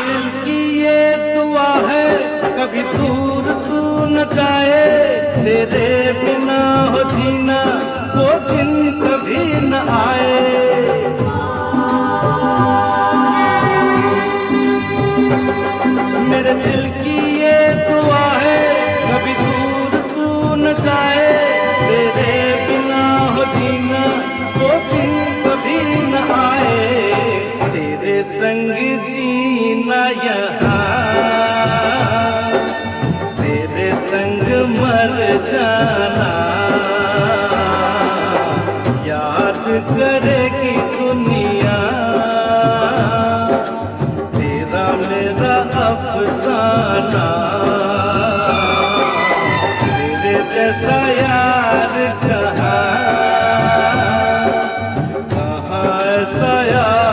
दिल की ये दुआ है कभी दूर तू न जाए, तेरे बिना हो जीना वो दिन कभी न आए। मेरे दिल की ये दुआ है कभी दूर तू न जाए, तेरे बिना हो जीना वो दिन कभी न आए। तेरे संग जीना यहाँ